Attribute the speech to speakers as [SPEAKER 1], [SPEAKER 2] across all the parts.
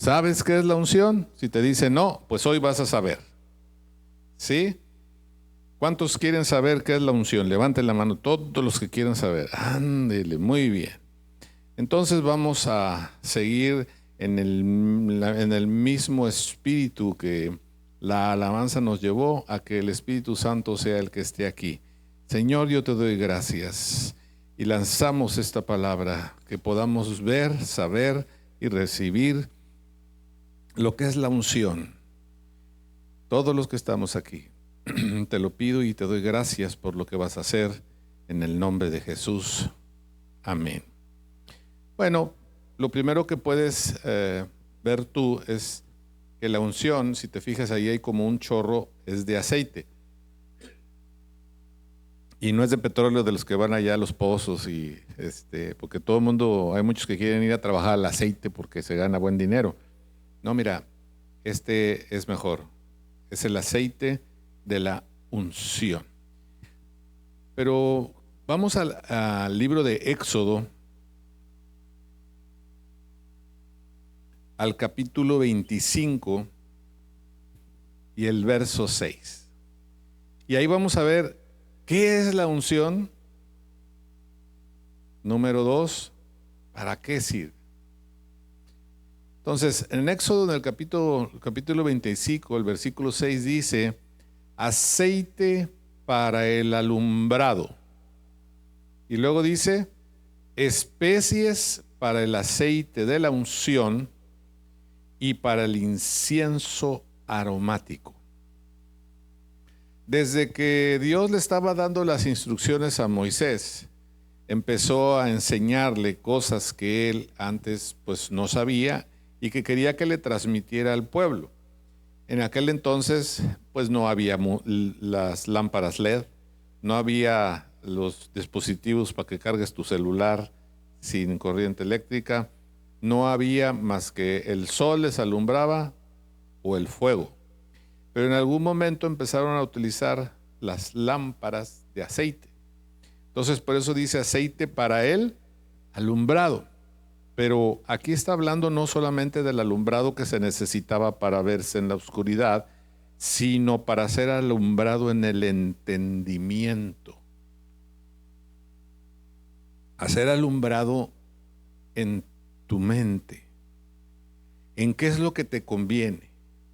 [SPEAKER 1] ¿Sabes qué es la unción? Si te dice no, pues hoy vas a saber. ¿Sí? ¿Cuántos quieren saber qué es la unción? Levanten la mano todos los que quieren saber. Ándele, muy bien. Entonces vamos a seguir en el mismo espíritu que la alabanza nos llevó a que el Espíritu Santo sea el que esté aquí. Señor, yo te doy gracias y lanzamos esta palabra, que podamos ver, saber y recibir lo que es la unción. Todos los que estamos aquí, te lo pido y te doy gracias por lo que vas a hacer en el nombre de Jesús. Amén. Bueno, lo primero que puedes ver tú es que la unción, si te fijas ahí hay como un chorro, es de aceite. Y no es de petróleo de los que van allá a los pozos, y porque todo el mundo, hay muchos que quieren ir a trabajar al aceite porque se gana buen dinero. No, mira, este es mejor. Es el aceite de la unción. Pero vamos al libro de Éxodo, al capítulo 25 y el verso 6. Y ahí vamos a ver qué es la unción. Número 2, ¿para qué sirve? Entonces, en Éxodo, en el capítulo 25, el versículo 6 dice: aceite para el alumbrado. Y luego dice: especies para el aceite de la unción y para el incienso aromático. Desde que Dios le estaba dando las instrucciones a Moisés, empezó a enseñarle cosas que él antes pues no sabía y que quería que le transmitiera al pueblo. En aquel entonces pues no había las lámparas LED, no había los dispositivos para que cargues tu celular sin corriente eléctrica, no había más que el sol les alumbraba o el fuego. Pero en algún momento empezaron a utilizar las lámparas de aceite. Entonces por eso dice aceite para el alumbrado. Pero aquí está hablando no solamente del alumbrado que se necesitaba para verse en la oscuridad, sino para ser alumbrado en el entendimiento. Hacer alumbrado en tu mente. ¿En qué es lo que te conviene?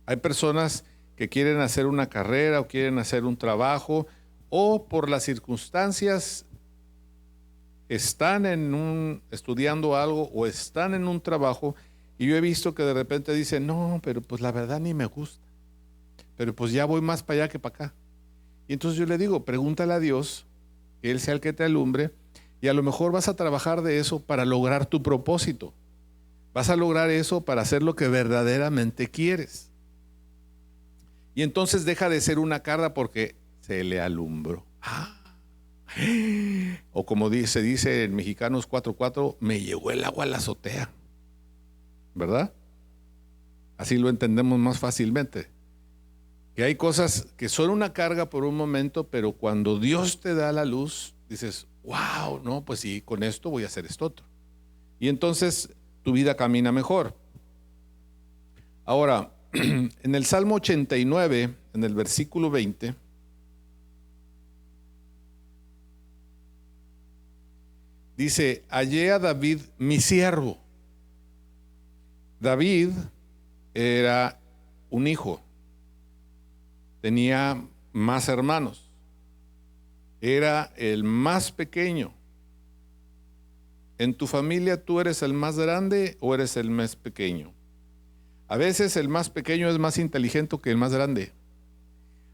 [SPEAKER 1] Hay personas que quieren hacer una carrera o quieren hacer un trabajo, o por las circunstancias están estudiando algo o están en un trabajo, y yo he visto que de repente dicen: no, pero pues la verdad ni me gusta, pero pues ya voy más para allá que para acá. Y entonces yo le digo: pregúntale a Dios, que Él sea el que te alumbre, y a lo mejor vas a trabajar de eso para lograr tu propósito. Vas a lograr eso para hacer lo que verdaderamente quieres. Y entonces deja de ser una carga porque se le alumbró. O como se dice en Mexicanos 4:4, me llegó el agua a la azotea. ¿Verdad? Así lo entendemos más fácilmente. Que hay cosas que son una carga por un momento, pero cuando Dios te da la luz, dices: wow, no, pues sí, con esto voy a hacer esto otro. Y entonces tu vida camina mejor. Ahora, en el Salmo 89, en el versículo 20, dice: hallé a David mi siervo. David era un hijo, tenía más hermanos, era el más pequeño. ¿En tu familia tú eres el más grande o eres el más pequeño? A veces el más pequeño es más inteligente que el más grande.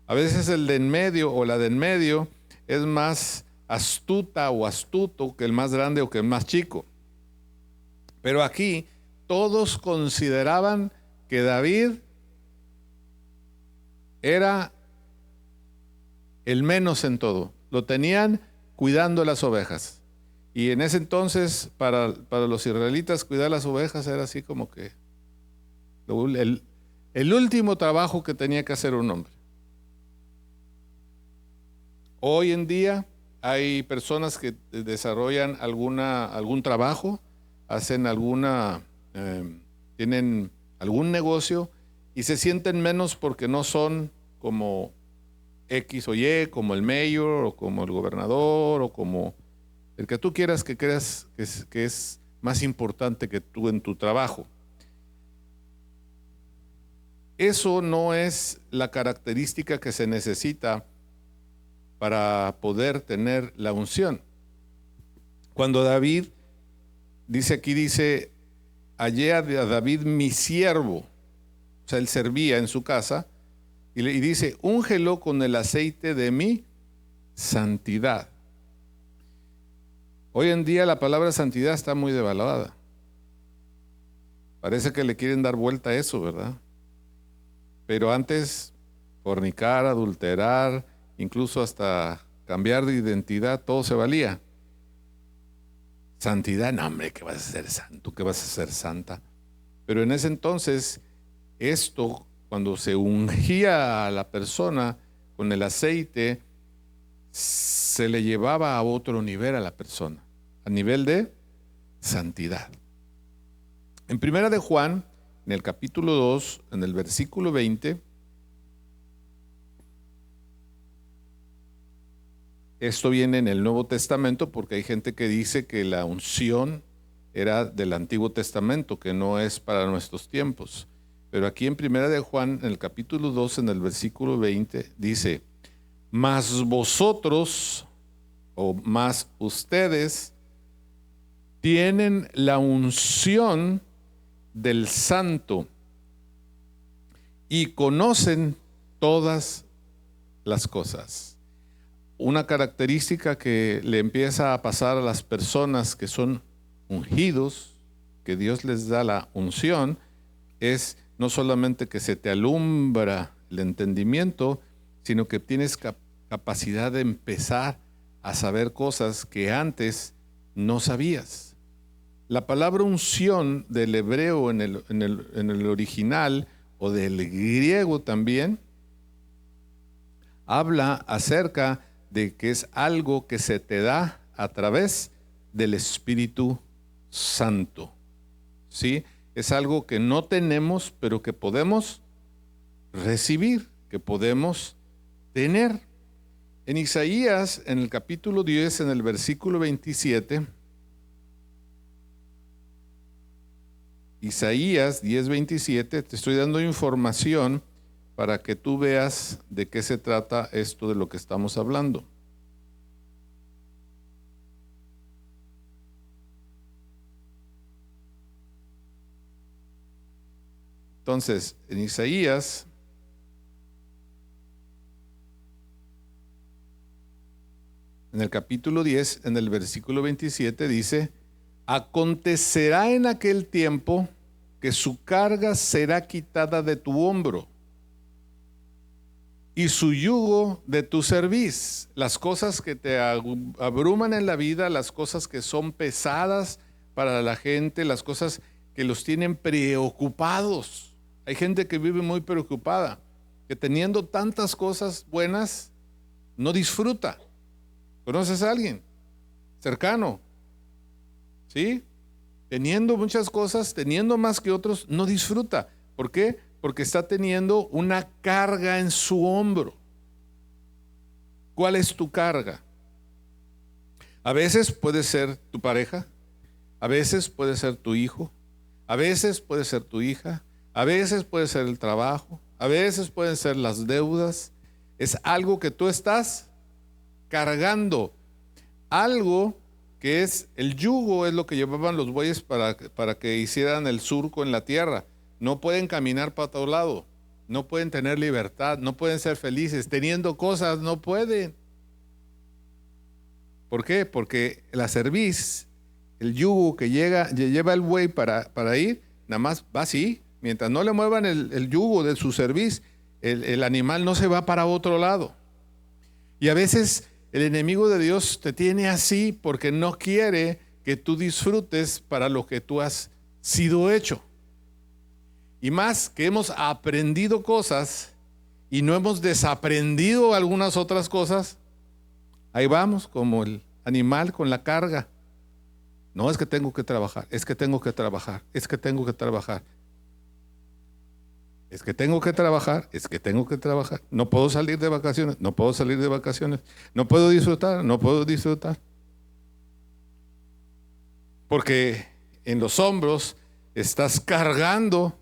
[SPEAKER 1] A veces el de en medio o la de en medio es más astuta o astuto que el más grande o que el más chico. Pero aquí todos consideraban que David era el menos en todo. Lo tenían cuidando las ovejas. Y en ese entonces, para los israelitas, cuidar las ovejas era así como que el último trabajo que tenía que hacer un hombre. Hoy en día hay personas que desarrollan algún trabajo, hacen tienen algún negocio y se sienten menos porque no son como X o Y, como el mayor o como el gobernador o como el que tú quieras que creas que es más importante que tú en tu trabajo. Eso no es la característica que se necesita para poder tener la unción. Cuando David dice, hallé a David mi siervo, o sea, él servía en su casa, y dice, úngelo con el aceite de mi santidad. Hoy en día la palabra santidad está muy devaluada. Parece que le quieren dar vuelta a eso, ¿verdad? Pero antes, fornicar, adulterar, incluso hasta cambiar de identidad, todo se valía. Santidad, no hombre, que vas a ser santo, que vas a ser santa. Pero en ese entonces, esto, cuando se ungía a la persona con el aceite, se le llevaba a otro nivel a la persona, a nivel de santidad. En Primera de Juan, en el capítulo 2, en el versículo 20, esto viene en el Nuevo Testamento porque hay gente que dice que la unción era del Antiguo Testamento, que no es para nuestros tiempos. Pero aquí en Primera de Juan, en el capítulo 2, en el versículo 20, dice, mas vosotros, o más ustedes, tienen la unción del Santo y conocen todas las cosas. Una característica que le empieza a pasar a las personas que son ungidos, que Dios les da la unción, es no solamente que se te alumbra el entendimiento, sino que tienes capacidad de empezar a saber cosas que antes no sabías. La palabra unción del hebreo en el original o del griego también habla acerca de que es algo que se te da a través del Espíritu Santo. ¿Sí? Es algo que no tenemos, pero que podemos recibir, que podemos tener. En Isaías, en el capítulo 10, en el versículo 27, Isaías 10:27, te estoy dando información para que tú veas de qué se trata esto de lo que estamos hablando. Entonces, en Isaías, en el capítulo 10, en el versículo 27, dice, acontecerá en aquel tiempo que su carga será quitada de tu hombro y su yugo de tu cerviz. Las cosas que te abruman en la vida, las cosas que son pesadas para la gente, las cosas que los tienen preocupados. Hay gente que vive muy preocupada, que teniendo tantas cosas buenas, no disfruta. ¿Conoces a alguien cercano? ¿Sí? Teniendo muchas cosas, teniendo más que otros, no disfruta. ¿Por qué? Porque está teniendo una carga en su hombro. ¿Cuál es tu carga? A veces puede ser tu pareja, a veces puede ser tu hijo, a veces puede ser tu hija, a veces puede ser el trabajo, a veces pueden ser las deudas. Es algo que tú estás cargando. Algo que es el yugo, es lo que llevaban los bueyes para que hicieran el surco en la tierra. No pueden caminar para todo lado, no pueden tener libertad, no pueden ser felices, teniendo cosas no pueden. ¿Por qué? Porque la cerviz, el yugo que lleva el buey para ir, nada más va así. Mientras no le muevan el yugo de su cerviz, el animal no se va para otro lado. Y a veces el enemigo de Dios te tiene así porque no quiere que tú disfrutes para lo que tú has sido hecho. Y más que hemos aprendido cosas y no hemos desaprendido algunas otras cosas, ahí vamos como el animal con la carga. No, es que tengo que trabajar, es que tengo que trabajar, es que tengo que trabajar. Es que tengo que trabajar, es que tengo que trabajar. No puedo salir de vacaciones, no puedo salir de vacaciones. No puedo disfrutar, no puedo disfrutar. Porque en los hombros estás cargando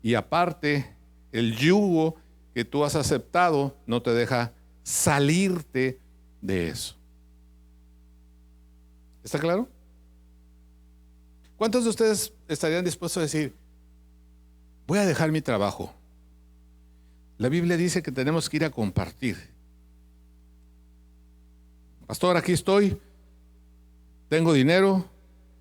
[SPEAKER 1] y aparte el yugo que tú has aceptado no te deja salirte de eso. ¿Está claro? ¿Cuántos de ustedes estarían dispuestos a decir, voy a dejar mi trabajo? La Biblia dice que tenemos que ir a compartir. Pastor, aquí estoy, tengo dinero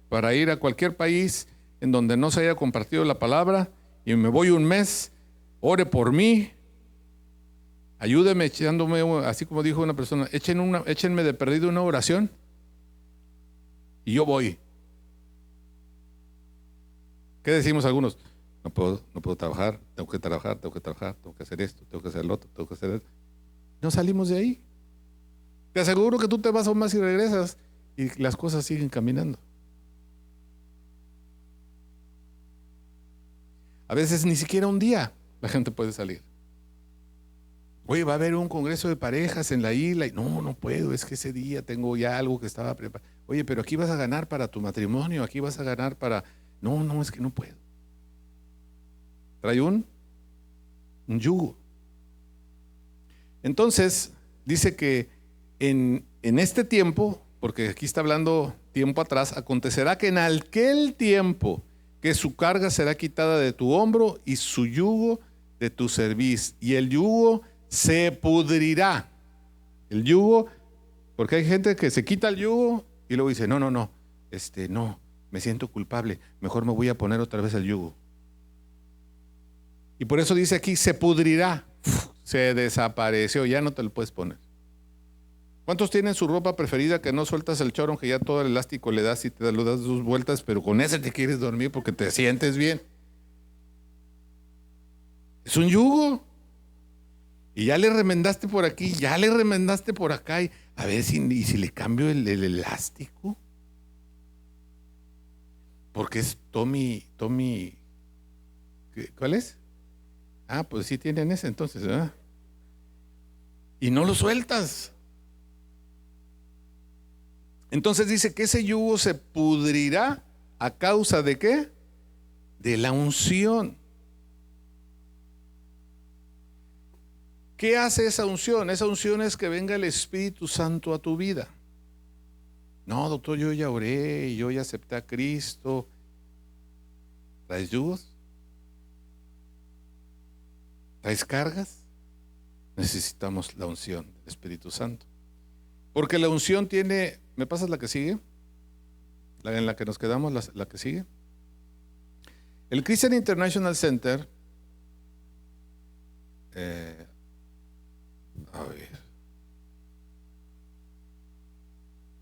[SPEAKER 1] para ir a cualquier país en donde no se haya compartido la palabra y me voy un mes, ore por mí, ayúdeme echándome, así como dijo una persona, échenme de perdido una oración y yo voy. ¿Qué decimos algunos? No puedo trabajar, tengo que trabajar, tengo que hacer esto, tengo que hacer lo otro, tengo que hacer esto. No salimos de ahí. Te aseguro que tú te vas a un mes y regresas y las cosas siguen caminando. A veces ni siquiera un día la gente puede salir. Oye, va a haber un congreso de parejas en la isla y no puedo, es que ese día tengo ya algo que estaba preparado. Oye, pero aquí vas a ganar para tu matrimonio, aquí vas a ganar para... No, es que no puedo. Trae un yugo. Entonces, dice que en este tiempo, porque aquí está hablando tiempo atrás, acontecerá que en aquel tiempo que su carga será quitada de tu hombro y su yugo de tu cerviz, y el yugo se pudrirá. El yugo, porque hay gente que se quita el yugo y luego dice, no, me siento culpable, mejor me voy a poner otra vez el yugo. Y por eso dice aquí, se pudrirá, se desapareció, ya no te lo puedes poner. ¿Cuántos tienen su ropa preferida que no sueltas el chorro, que ya todo el elástico le das y te lo das 2 vueltas, pero con ese te quieres dormir porque te sientes bien? Es un yugo. Y ya le remendaste por aquí, ya le remendaste por acá, y a ver si le cambio el elástico. Porque es Tommy, ¿cuál es? Ah, pues sí tienen ese entonces, ¿verdad? Y no lo sueltas. Entonces dice que ese yugo se pudrirá a causa de ¿qué? De la unción. ¿Qué hace esa unción? Esa unción es que venga el Espíritu Santo a tu vida. No, doctor, yo ya oré, yo ya acepté a Cristo. ¿Traes yugos? ¿Traes cargas? Necesitamos la unción del Espíritu Santo. Porque la unción tiene... ¿Me pasas la que sigue? En la que nos quedamos, la que sigue. El Christian International Center, a ver,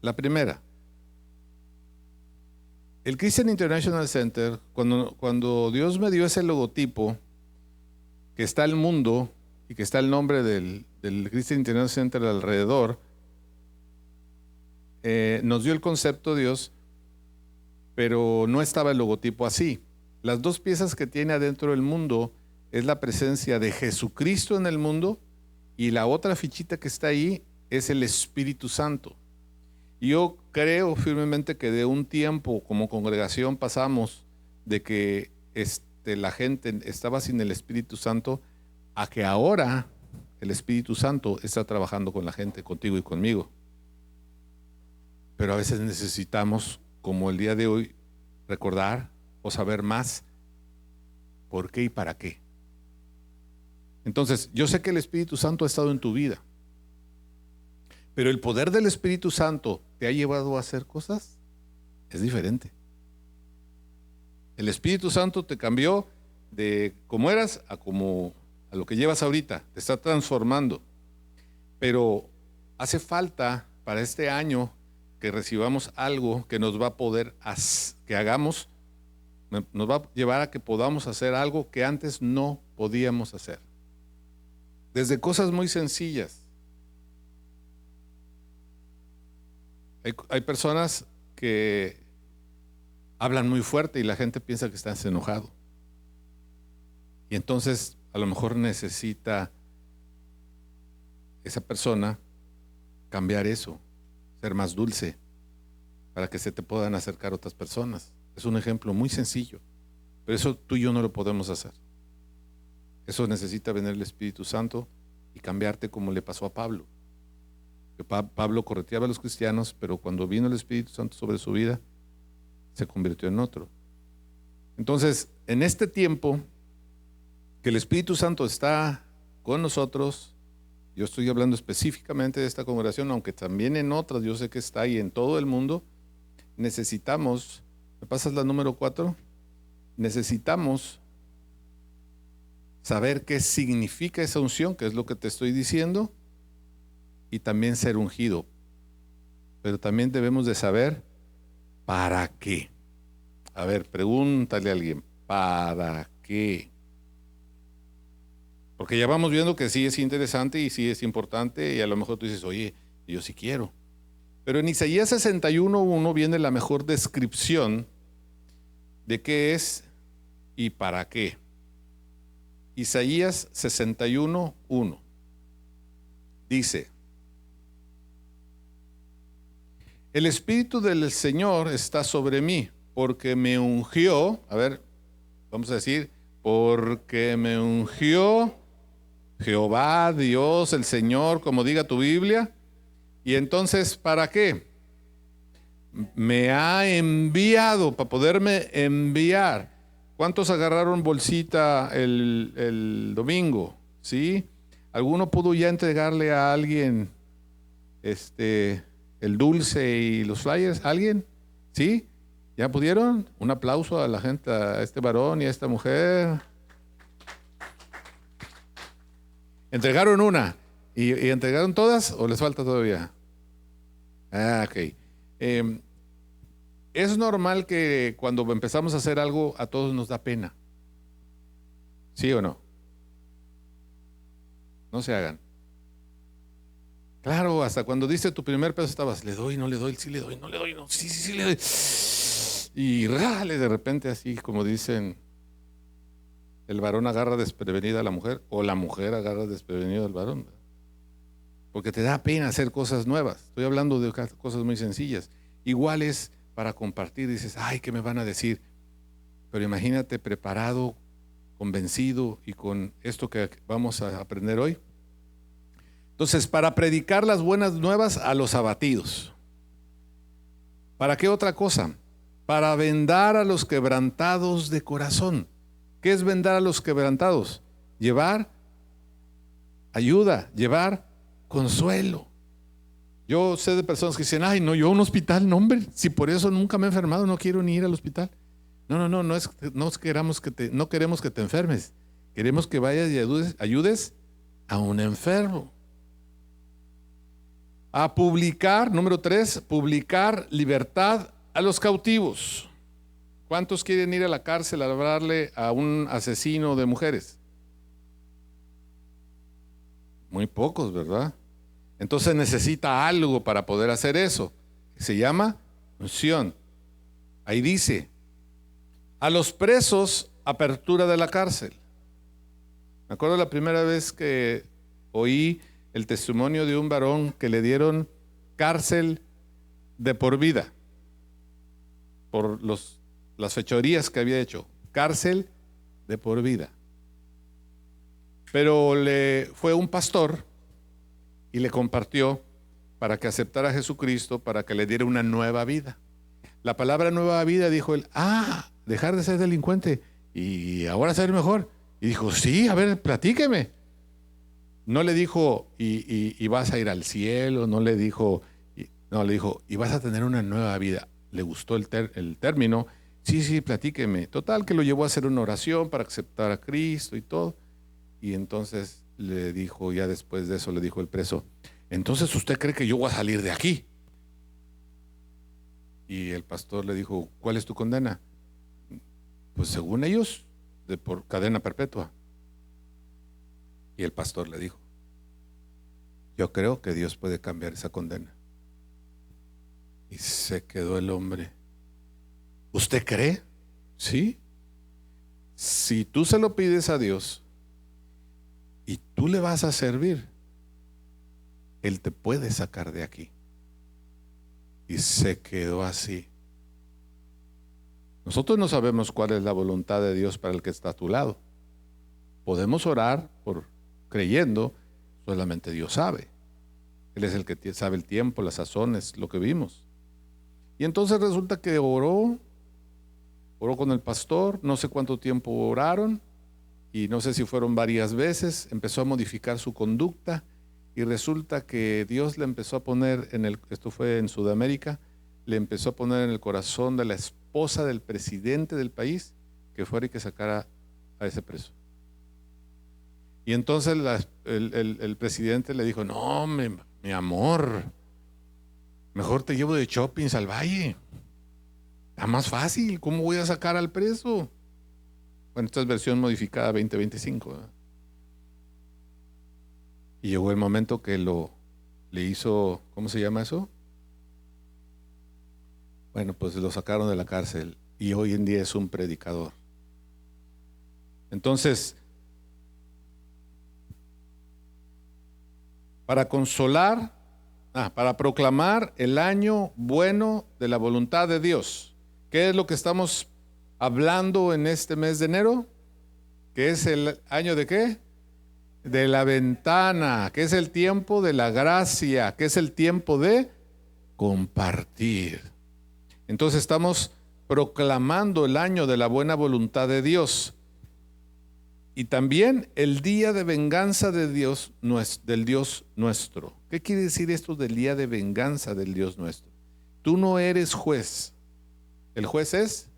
[SPEAKER 1] la primera. El Christian International Center, cuando Dios me dio ese logotipo, que está el mundo y que está el nombre del Christian International Center alrededor, nos dio el concepto Dios, pero no estaba el logotipo así. Las 2 piezas que tiene adentro del mundo es la presencia de Jesucristo en el mundo, y la otra fichita que está ahí es el Espíritu Santo. Y yo creo firmemente que de un tiempo como congregación pasamos de que la gente estaba sin el Espíritu Santo a que ahora el Espíritu Santo está trabajando con la gente, contigo y conmigo. Pero a veces necesitamos, como el día de hoy, recordar o saber más por qué y para qué. Entonces, yo sé que el Espíritu Santo ha estado en tu vida, pero el poder del Espíritu Santo te ha llevado a hacer cosas, es diferente. El Espíritu Santo te cambió de como eras a lo que llevas ahorita, te está transformando. Pero hace falta para este año que recibamos algo que nos va a poder que hagamos, nos va a llevar a que podamos hacer algo que antes no podíamos hacer. Desde cosas muy sencillas. Hay personas que hablan muy fuerte y la gente piensa que estás enojado. Y entonces A lo mejor necesita esa persona cambiar eso, ser más dulce, para que se te puedan acercar otras personas. Es un ejemplo muy sencillo, pero eso tú y yo no lo podemos hacer. Eso necesita venir el Espíritu Santo y cambiarte, como le pasó a Pablo. Que Pablo correteaba a los cristianos, pero cuando vino el Espíritu Santo sobre su vida, se convirtió en otro. Entonces, en este tiempo que el Espíritu Santo está con nosotros, yo estoy hablando específicamente de esta congregación, aunque también en otras, yo sé que está ahí en todo el mundo, necesitamos, ¿me pasas la número 4? Necesitamos saber qué significa esa unción, que es lo que te estoy diciendo, y también ser ungido. Pero también debemos de saber para qué. A ver, pregúntale a alguien, ¿para qué? Porque ya vamos viendo que sí es interesante y sí es importante, y a lo mejor tú dices, oye, yo sí quiero. Pero en Isaías 61:1 viene la mejor descripción de qué es y para qué. Isaías 61:1 dice: el Espíritu del Señor está sobre mí, porque me ungió, a ver, vamos a decir, porque me ungió Jehová, Dios, el Señor, como diga tu Biblia. Y entonces, ¿para qué? Me ha enviado, para poderme enviar. ¿Cuántos agarraron bolsita el domingo? ¿Sí? ¿Alguno pudo ya entregarle a alguien el dulce y los flyers? ¿Alguien? ¿Sí? ¿Ya pudieron? Un aplauso a la gente, a este varón y a esta mujer. ¿Entregaron una? ¿Y entregaron todas o les falta todavía? Ah, ok. Es normal que cuando empezamos a hacer algo a todos nos da pena. ¿Sí o no? No se hagan. Claro, hasta cuando diste tu primer peso estabas, le doy, no le doy, sí le doy, no le doy, no, sí, sí, sí le doy. Y rale, de repente así como dicen, el varón agarra desprevenida a la mujer o la mujer agarra desprevenido al varón. Porque te da pena hacer cosas nuevas. Estoy hablando de cosas muy sencillas. Igual es para compartir, dices, ay, ¿qué me van a decir? Pero imagínate preparado, convencido y con esto que vamos a aprender hoy. Entonces, para predicar las buenas nuevas a los abatidos. ¿Para qué otra cosa? Para vendar a los quebrantados de corazón. ¿Qué es vendar a los quebrantados? Llevar ayuda, llevar consuelo. Yo sé de personas que dicen, ay, no, yo a un hospital, no, hombre, si por eso nunca me he enfermado, no quiero ni ir al hospital. No queremos que te enfermes. Queremos que vayas y ayudes a un enfermo. A publicar, número 3, publicar libertad a los cautivos. ¿Cuántos quieren ir a la cárcel a hablarle a un asesino de mujeres? Muy pocos, ¿verdad? Entonces necesita algo para poder hacer eso. Se llama unción. Ahí dice, a los presos, apertura de la cárcel. Me acuerdo la primera vez que oí el testimonio de un varón que le dieron cárcel de por vida por las fechorías que había hecho. Cárcel de por vida. Pero fue un pastor y le compartió para que aceptara a Jesucristo, para que le diera una nueva vida. La palabra nueva vida, dijo él, dejar de ser delincuente y ahora ser mejor. Y dijo, sí, a ver, platíqueme. No le dijo, y vas a ir al cielo, no le dijo, le dijo, y vas a tener una nueva vida. Le gustó el término, sí, platíqueme. Total, que lo llevó a hacer una oración para aceptar a Cristo y todo. Y entonces le dijo, ya después de eso le dijo el preso, entonces usted cree que yo voy a salir de aquí. Y el pastor le dijo, ¿cuál es tu condena? Pues según ellos, por cadena perpetua. Y el pastor le dijo, yo creo que Dios puede cambiar esa condena. Y se quedó el hombre. ¿Usted cree? Sí. Si tú se lo pides a Dios y tú le vas a servir, Él te puede sacar de aquí. Y se quedó así. Nosotros no sabemos cuál es la voluntad de Dios para el que está a tu lado. Podemos orar por creyendo, solamente Dios sabe. Él es el que sabe el tiempo, las sazones, lo que vimos. Y entonces resulta que oró con el pastor, no sé cuánto tiempo oraron, y no sé si fueron varias veces, empezó a modificar su conducta, y resulta que Dios le empezó a poner esto fue en Sudamérica, le empezó a poner en el corazón de la esposa del presidente del país que fuera y que sacara a ese preso. Y entonces el presidente le dijo, no, mi amor, mejor te llevo de shopping al valle. Está más fácil, ¿cómo voy a sacar al preso? Bueno, esta es versión modificada 2025. ¿Verdad? Y llegó el momento que le hizo, ¿cómo se llama eso? Bueno, pues lo sacaron de la cárcel y hoy en día es un predicador. Entonces, para para proclamar el año bueno de la voluntad de Dios. ¿Qué es lo que estamos hablando en este mes de enero? ¿Qué es el año de qué? De la ventana, que es el tiempo de la gracia, que es el tiempo de compartir. Entonces estamos proclamando el año de la buena voluntad de Dios. Y también el día de venganza de Dios, del Dios nuestro. ¿Qué quiere decir esto del día de venganza del Dios nuestro? Tú no eres juez. El juez es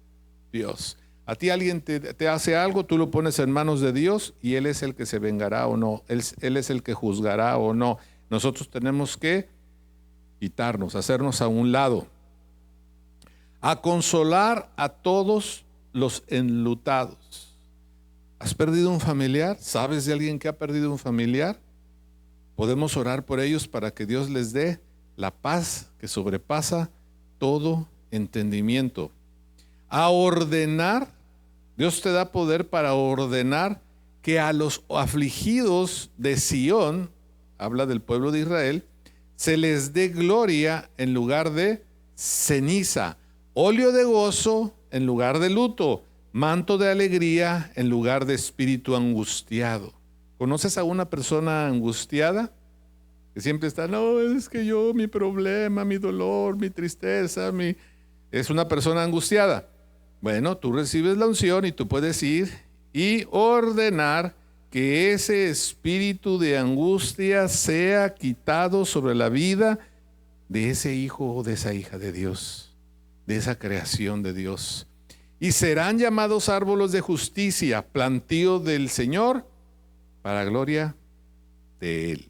[SPEAKER 1] Dios. A ti alguien te hace algo, tú lo pones en manos de Dios y Él es el que se vengará o no. Él es el que juzgará o no. Nosotros tenemos que quitarnos, hacernos a un lado. A consolar a todos los enlutados. ¿Has perdido un familiar? ¿Sabes de alguien que ha perdido un familiar? Podemos orar por ellos para que Dios les dé la paz que sobrepasa todo entendimiento. A ordenar, Dios te da poder para ordenar que a los afligidos de Sión, habla del pueblo de Israel, se les dé gloria en lugar de ceniza, óleo de gozo en lugar de luto, manto de alegría en lugar de espíritu angustiado. ¿Conoces a una persona angustiada? Que siempre está, no, es que yo, mi problema, mi dolor, mi tristeza, es una persona angustiada. Bueno, tú recibes la unción y tú puedes ir y ordenar que ese espíritu de angustia sea quitado sobre la vida de ese hijo o de esa hija de Dios, de esa creación de Dios. Y serán llamados árboles de justicia, plantío del Señor, para gloria de Él.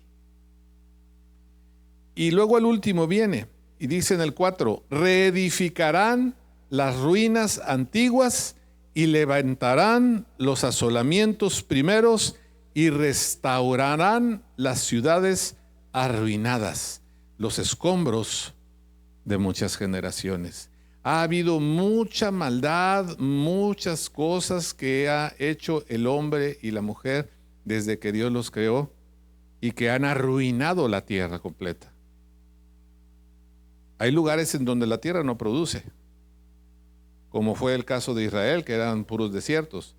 [SPEAKER 1] Y luego el último viene y dice en el 4, reedificarán las ruinas antiguas y levantarán los asolamientos primeros y restaurarán las ciudades arruinadas, los escombros de muchas generaciones. Ha habido mucha maldad, muchas cosas que ha hecho el hombre y la mujer desde que Dios los creó y que han arruinado la tierra completa. Hay lugares en donde la tierra no produce, como fue el caso de Israel, que eran puros desiertos.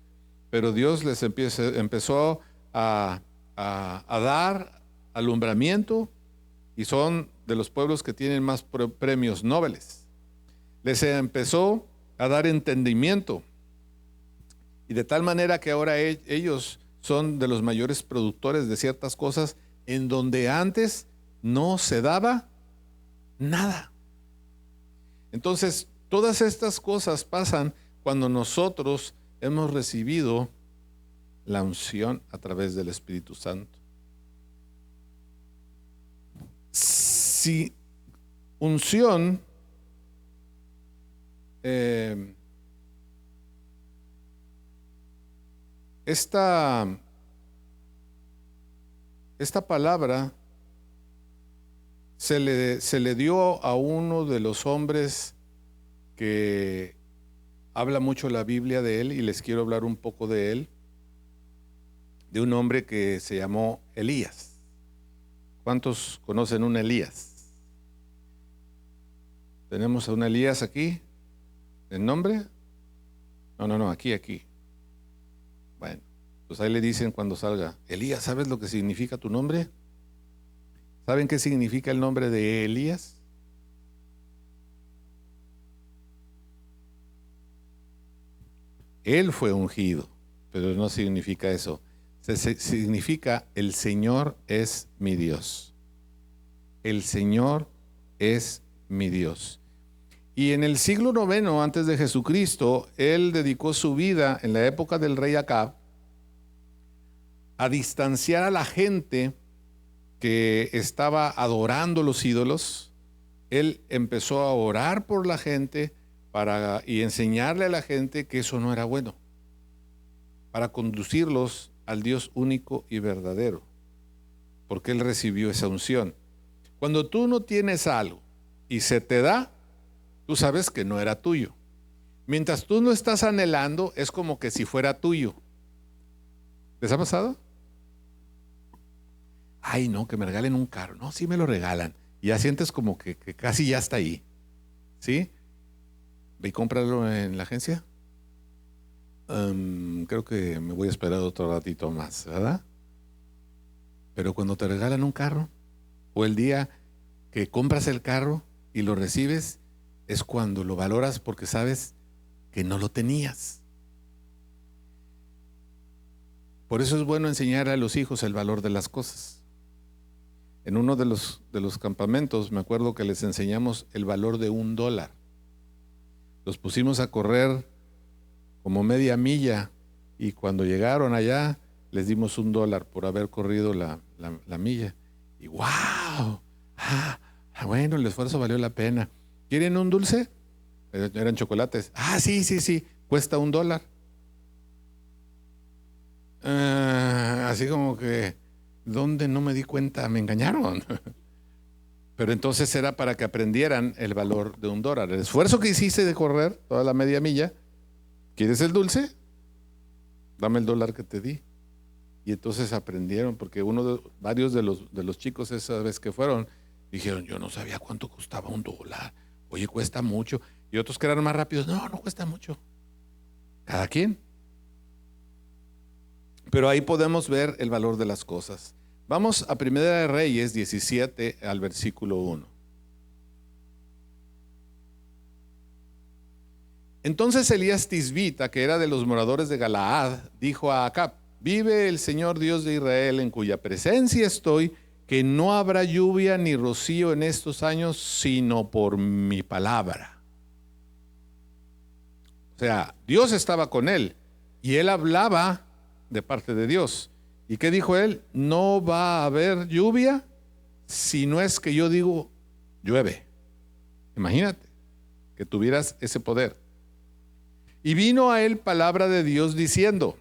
[SPEAKER 1] Pero Dios les empezó a dar alumbramiento y son de los pueblos que tienen más premios Nobel. Les empezó a dar entendimiento. Y de tal manera que ahora ellos son de los mayores productores de ciertas cosas en donde antes no se daba nada. Entonces, todas estas cosas pasan cuando nosotros hemos recibido la unción a través del Espíritu Santo. Si unción esta palabra se le dio a uno de los hombres que habla mucho la Biblia de él, y les quiero hablar un poco de él. de un hombre que se llamó Elías. ¿Cuántos conocen un Elías? ¿Tenemos a un Elías aquí? ¿El nombre? No, aquí. Bueno, pues ahí le dicen cuando salga: Elías, ¿sabes lo que significa tu nombre? ¿Saben qué significa el nombre de Elías? Él fue ungido, pero no significa eso. Significa: el Señor es mi Dios. El Señor es mi Dios. Y en el siglo IX antes de Jesucristo, él dedicó su vida en la época del rey Acab a distanciar a la gente que estaba adorando los ídolos. Él empezó a orar por la gente y enseñarle a la gente que eso no era bueno, para conducirlos al Dios único y verdadero, porque él recibió esa unción. Cuando tú no tienes algo y se te da, tú sabes que no era tuyo. Mientras tú no estás anhelando, es como que si fuera tuyo. ¿Les ha pasado? Ay, no, que me regalen un carro. No, sí me lo regalan. Y ya sientes como que casi ya está ahí. ¿Sí? Ve y cómpralo en la agencia. Creo que me voy a esperar otro ratito más, ¿verdad? Pero cuando te regalan un carro, o el día que compras el carro y lo recibes, es cuando lo valoras, porque sabes que no lo tenías. Por eso es bueno enseñar a los hijos el valor de las cosas. En uno de los campamentos me acuerdo que les enseñamos el valor de $1. Los pusimos a correr como media milla, y cuando llegaron allá les dimos $1 por haber corrido la milla. Y ¡wow! Bueno, el esfuerzo valió la pena. ¿Quieren un dulce? Eran chocolates. Sí, cuesta $1. Así como que, ¿dónde no me di cuenta? Me engañaron. Pero entonces era para que aprendieran el valor de $1. El esfuerzo que hiciste de correr toda la media milla. ¿Quieres el dulce? Dame el $1 que te di. Y entonces aprendieron, porque varios de los chicos esa vez que fueron, dijeron: yo no sabía cuánto costaba $1. Oye, cuesta mucho. Y otros que eran más rápidos: no cuesta mucho. Cada quien. Pero ahí podemos ver el valor de las cosas. Vamos a Primera de Reyes 17 al versículo 1. Entonces Elías Tisbita, que era de los moradores de Galaad, dijo a Acab: vive el Señor Dios de Israel, en cuya presencia estoy, que no habrá lluvia ni rocío en estos años, sino por mi palabra. O sea, Dios estaba con él y él hablaba de parte de Dios. ¿Y qué dijo él? No va a haber lluvia si no es que yo digo llueve. Imagínate que tuvieras ese poder. Y vino a él palabra de Dios diciendo,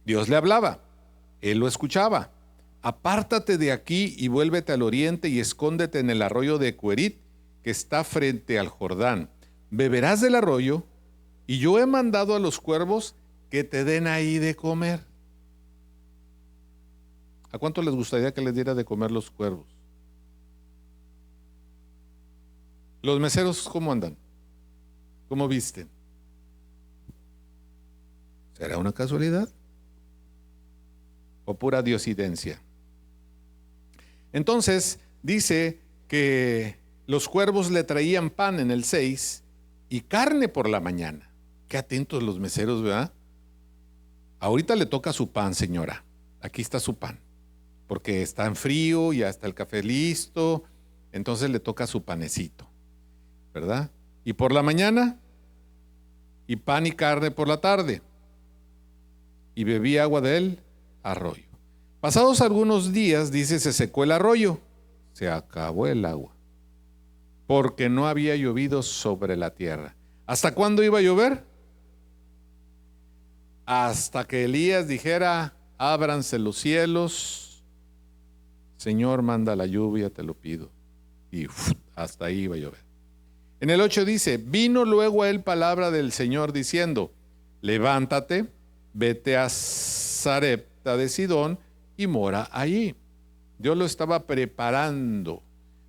[SPEAKER 1] Dios le hablaba, él lo escuchaba: apártate de aquí y vuélvete al oriente y escóndete en el arroyo de Querit, que está frente al Jordán. Beberás del arroyo, y yo he mandado a los cuervos que te den ahí de comer. ¿A cuánto les gustaría que les diera de comer los cuervos? Los meseros, ¿cómo andan? ¿Cómo visten? ¿Será una casualidad o pura diosidencia? Entonces dice que los cuervos le traían pan en el 6 y carne por la mañana. Qué atentos los meseros, ¿verdad? Ahorita le toca su pan, señora. Aquí está su pan, porque está en frío, ya está el café listo, entonces le toca su panecito, ¿verdad? Y por la mañana, y pan y carne por la tarde, y bebía agua del arroyo. Pasados algunos días, dice, se secó el arroyo, se acabó el agua, porque no había llovido sobre la tierra. ¿Hasta cuándo iba a llover? Hasta que Elías dijera: ábranse los cielos, Señor, manda la lluvia, te lo pido. Y hasta ahí iba a llover. En el 8 dice: vino luego a él palabra del Señor diciendo: levántate, vete a Sarepta de Sidón y mora allí. Dios lo estaba preparando.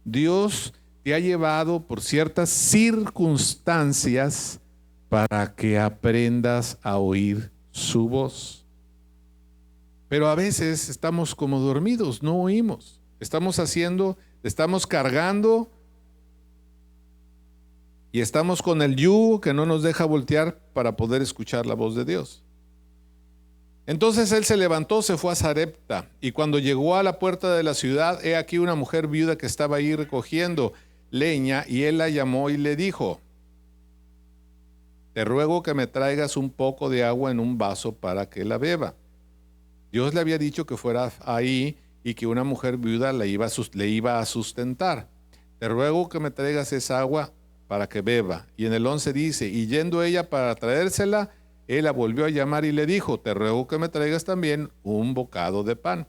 [SPEAKER 1] Dios te ha llevado por ciertas circunstancias para que aprendas a oír su voz. Pero a veces estamos como dormidos, no oímos. Estamos cargando y estamos con el yugo que no nos deja voltear para poder escuchar la voz de Dios. Entonces él se levantó, se fue a Sarepta, y cuando llegó a la puerta de la ciudad, he aquí una mujer viuda que estaba ahí recogiendo leña, y él la llamó y le dijo: te ruego que me traigas un poco de agua en un vaso para que la beba. Dios le había dicho que fuera ahí y que una mujer viuda le iba a sustentar. Te ruego que me traigas esa agua para que beba. Y en el 11 dice: y yendo ella para traérsela, él la volvió a llamar y le dijo: te ruego que me traigas también un bocado de pan.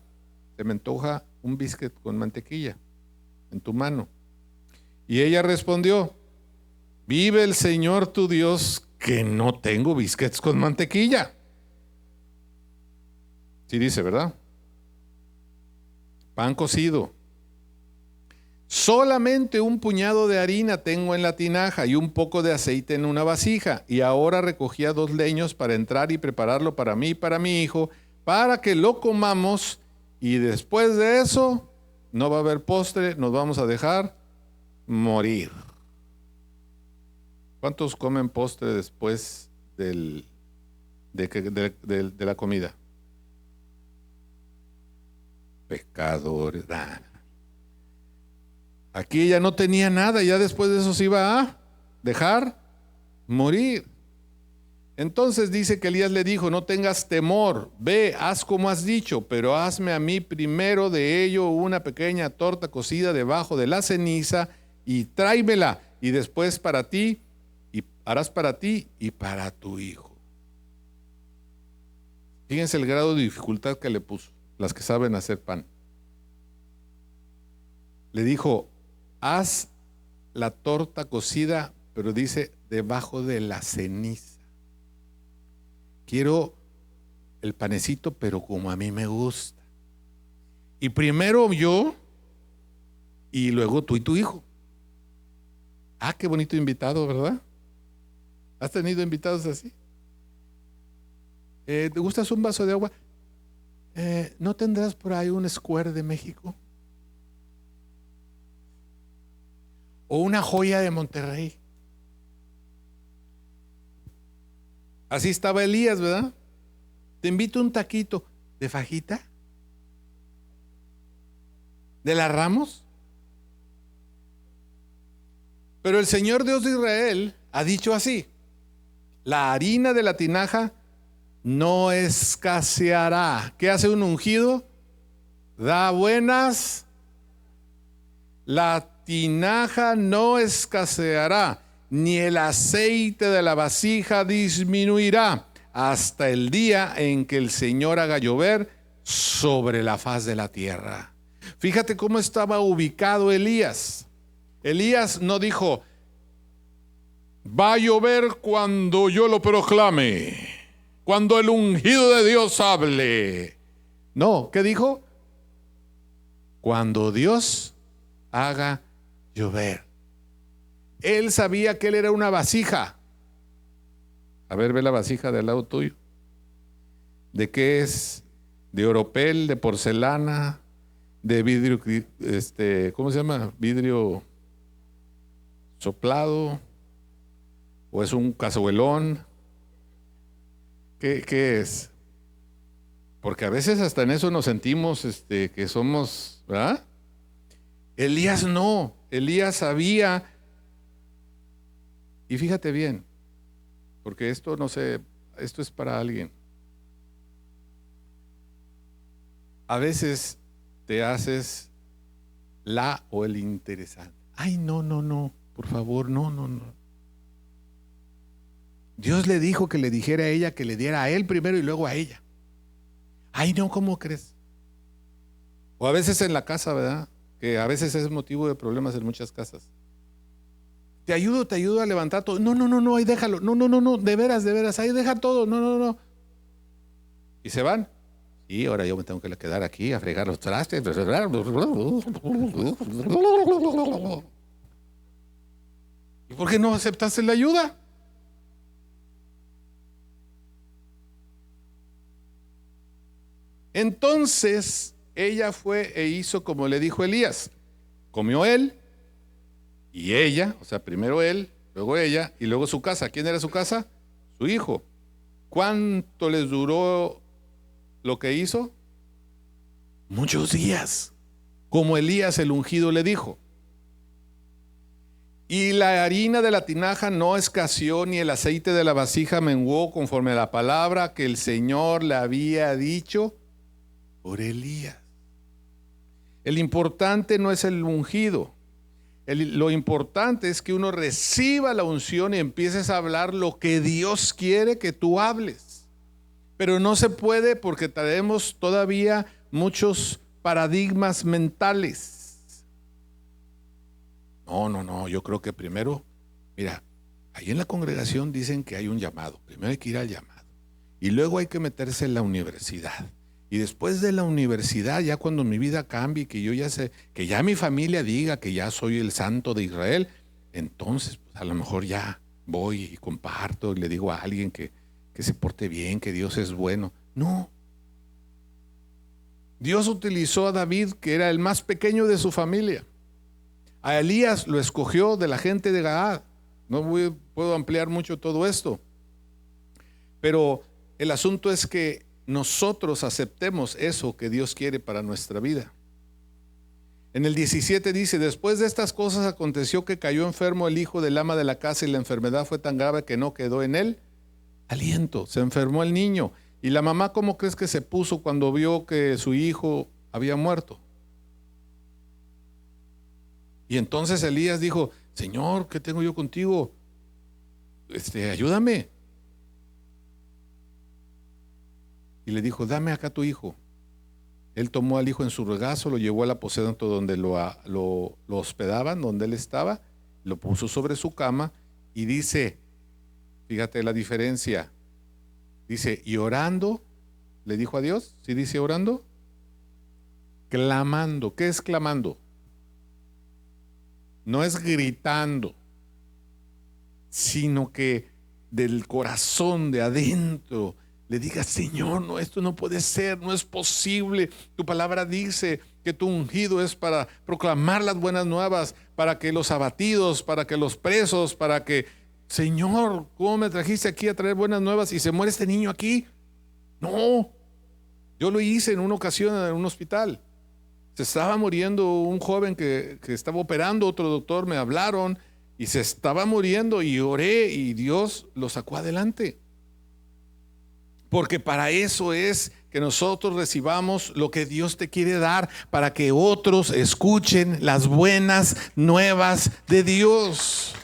[SPEAKER 1] Se me antoja un biscuit con mantequilla en tu mano. Y ella respondió: vive el Señor tu Dios, que no tengo biscuits con mantequilla. Sí dice, ¿verdad? Pan cocido. Solamente un puñado de harina tengo en la tinaja y un poco de aceite en una vasija. Y ahora recogía 2 leños para entrar y prepararlo para mí y para mi hijo, para que lo comamos, y después de eso no va a haber postre, nos vamos a dejar morir. ¿Cuántos comen postre después de la comida? Pecadores. Aquí ella no tenía nada, ya después de eso se iba a dejar morir. Entonces dice que Elías le dijo: no tengas temor, ve, haz como has dicho, pero hazme a mí primero de ello una pequeña torta cocida debajo de la ceniza y tráemela, y después para ti, y harás para ti y para tu hijo. Fíjense el grado de dificultad que le puso, las que saben hacer pan. Le dijo: haz la torta cocida, pero dice debajo de la ceniza. Quiero el panecito, pero como a mí me gusta. Y primero yo, y luego tú y tu hijo. Ah, qué bonito invitado, ¿verdad? ¿Has tenido invitados así? ¿Te gustas un vaso de agua? ¿No tendrás por ahí un Square de México? O una joya de Monterrey. Así estaba Elías, ¿verdad? Te invito un taquito de fajita, de la Ramos. Pero el Señor Dios de Israel ha dicho así: la harina de la tinaja no escaseará. ¿Qué hace un ungido? Da buenas. La tinaja no escaseará, ni el aceite de la vasija disminuirá, hasta el día en que el Señor haga llover sobre la faz de la tierra. Fíjate cómo estaba ubicado Elías. Elías no dijo: va a llover cuando yo lo proclame, cuando el ungido de Dios hable. No, ¿qué dijo? Cuando Dios haga llover. Él sabía que él era una vasija. A ver, ve la vasija del lado tuyo. ¿De qué es? ¿De oropel, de porcelana, de vidrio, ¿cómo se llama? ¿Vidrio soplado? ¿O es un cazuelón? ¿Qué es? Porque a veces hasta en eso nos sentimos que somos, ¿verdad? Elías no, Elías sabía. Y fíjate bien, porque esto no sé, esto es para alguien. A veces te haces la o el interesante. Ay, no, por favor, no. Dios le dijo que le dijera a ella que le diera a él primero y luego a ella. Ay, no, ¿cómo crees? O a veces en la casa, ¿verdad? Que a veces es motivo de problemas en muchas casas. Te ayudo a levantar todo. No, ahí déjalo. No, de veras, ahí deja todo. No. Y se van. Y ahora yo me tengo que quedar aquí a fregar los trastes. ¿Y por qué no aceptaste la ayuda? Entonces ella fue e hizo como le dijo Elías. Comió él y ella, o sea, primero él, luego ella y luego su casa. ¿Quién era su casa? Su hijo. ¿Cuánto les duró lo que hizo? Muchos días, como Elías el ungido le dijo. Y la harina de la tinaja no escaseó, ni el aceite de la vasija menguó, conforme a la palabra que el Señor le había dicho por Elías. El importante no es el ungido. Lo importante es que uno reciba la unción y empieces a hablar lo que Dios quiere que tú hables. Pero no se puede porque traemos todavía muchos paradigmas mentales. No, yo creo que primero, mira, ahí en la congregación dicen que hay un llamado. Primero hay que ir al llamado. Y luego hay que meterse en la universidad. Y después de la universidad, ya cuando mi vida cambie, que yo ya sé, que ya mi familia diga que ya soy el santo de Israel, entonces pues, a lo mejor ya voy y comparto y le digo a alguien que se porte bien, que Dios es bueno. No. Dios utilizó a David, que era el más pequeño de su familia. A Elías lo escogió de la gente de Galaad. No puedo ampliar mucho todo esto. Pero el asunto es que nosotros aceptemos eso que Dios quiere para nuestra vida. En el 17 dice: después de estas cosas aconteció que cayó enfermo el hijo del ama de la casa y la enfermedad fue tan grave que no quedó en él aliento. Se enfermó el niño. Y la mamá, ¿cómo crees que se puso cuando vio que su hijo había muerto? Y entonces Elías dijo: Señor, ¿qué tengo yo contigo? Ayúdame. Y le dijo: dame acá tu hijo. Él tomó al hijo en su regazo, lo llevó al aposento donde lo hospedaban, donde él estaba, lo puso sobre su cama y dice, fíjate la diferencia, dice, y orando, le dijo a Dios. ¿Sí dice orando? Clamando. ¿Qué es clamando? No es gritando, sino que del corazón, de adentro, le diga: Señor, no, esto no puede ser, no es posible. Tu palabra dice que tu ungido es para proclamar las buenas nuevas, para que los abatidos, para que los presos, para que, Señor, ¿cómo me trajiste aquí a traer buenas nuevas y se muere este niño aquí? No, yo lo hice en una ocasión en un hospital. Se estaba muriendo un joven que estaba operando, otro doctor, me hablaron y se estaba muriendo y oré y Dios lo sacó adelante. Porque para eso es que nosotros recibamos lo que Dios te quiere dar, para que otros escuchen las buenas nuevas de Dios.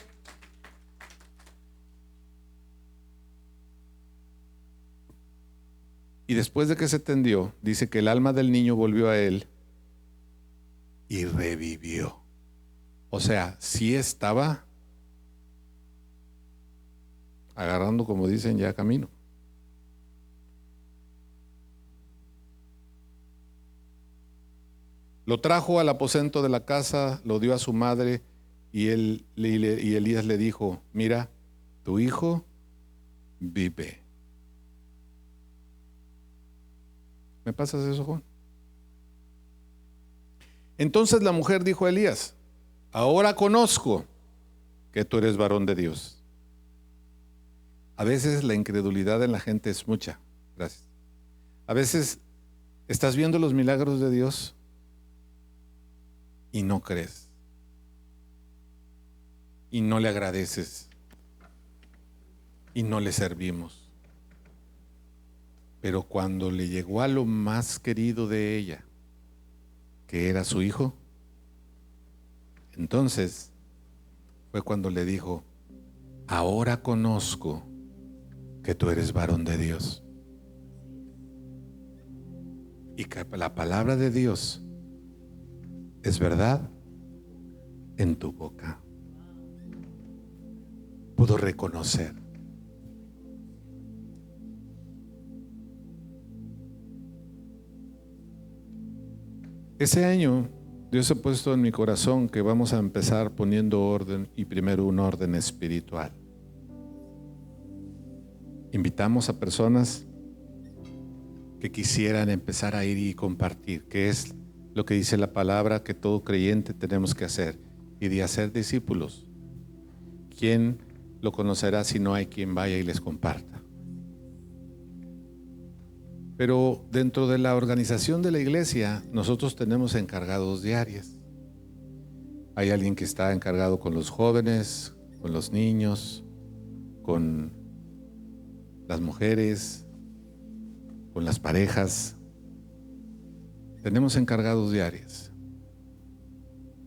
[SPEAKER 1] Y después de que se tendió, dice que el alma del niño volvió a él y revivió. O sea, sí estaba agarrando, como dicen, ya camino. Lo trajo al aposento de la casa, lo dio a su madre y Elías le dijo: mira, tu hijo vive. ¿Me pasas eso, Juan? Entonces la mujer dijo a Elías: ahora conozco que tú eres varón de Dios. A veces la incredulidad en la gente es mucha. Gracias. A veces estás viendo los milagros de Dios y no crees, y no le agradeces, y no le servimos. Pero cuando le llegó a lo más querido de ella, que era su hijo, entonces fue cuando le dijo: ahora conozco que tú eres varón de Dios y que la palabra de Dios es verdad en tu boca. Pudo reconocer. . Ese año Dios ha puesto en mi corazón que vamos a empezar poniendo orden, y primero un orden espiritual. Invitamos a personas que quisieran empezar a ir y compartir, que es lo que dice la palabra que todo creyente tenemos que hacer, y de hacer discípulos. ¿Quién lo conocerá si no hay quien vaya y les comparta? Pero dentro de la organización de la iglesia, nosotros tenemos encargados de áreas. Hay alguien que está encargado con los jóvenes, con los niños, con las mujeres, con las parejas. Tenemos encargados de áreas,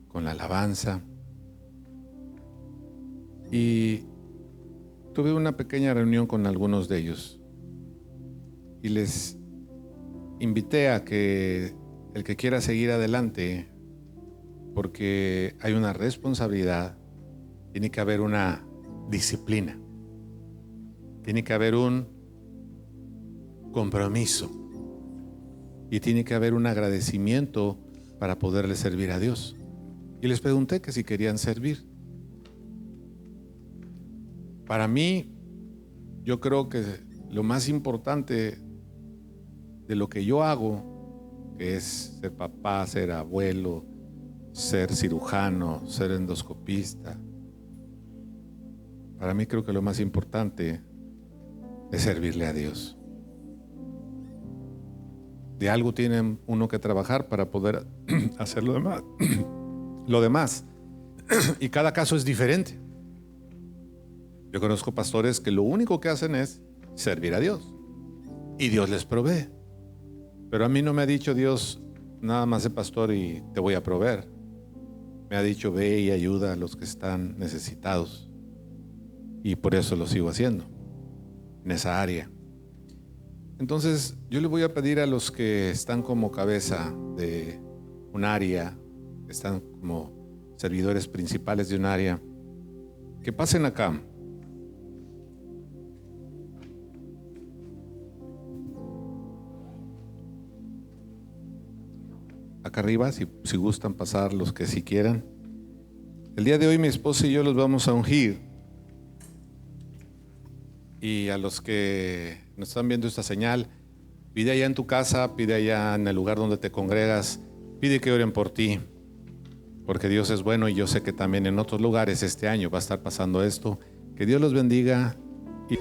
[SPEAKER 1] con la alabanza. Y tuve una pequeña reunión con algunos de ellos y les invité a que el que quiera seguir adelante, porque hay una responsabilidad, tiene que haber una disciplina, tiene que haber un compromiso y tiene que haber un agradecimiento para poderle servir a Dios. Y les pregunté que si querían servir. Para mí, yo creo que lo más importante de lo que yo hago, que es ser papá, ser abuelo, ser cirujano, ser endoscopista, para mí creo que lo más importante es servirle a Dios. De algo tiene uno que trabajar para poder hacer lo demás. Lo demás. Y cada caso es diferente. Yo conozco pastores que lo único que hacen es servir a Dios. Y Dios les provee. Pero a mí no me ha dicho Dios, nada más sé pastor y te voy a proveer. Me ha dicho, ve y ayuda a los que están necesitados. Y por eso lo sigo haciendo, en esa área. Entonces, yo le voy a pedir a los que están como cabeza de un área, que están como servidores principales de un área, que pasen acá. Acá arriba, si gustan pasar los que sí quieran. El día de hoy mi esposa y yo los vamos a ungir. Y a los que nos están viendo esta señal, pide allá en tu casa, pide allá en el lugar donde te congregas, pide que oren por ti, porque Dios es bueno y yo sé que también en otros lugares este año va a estar pasando esto. Que Dios los bendiga. Y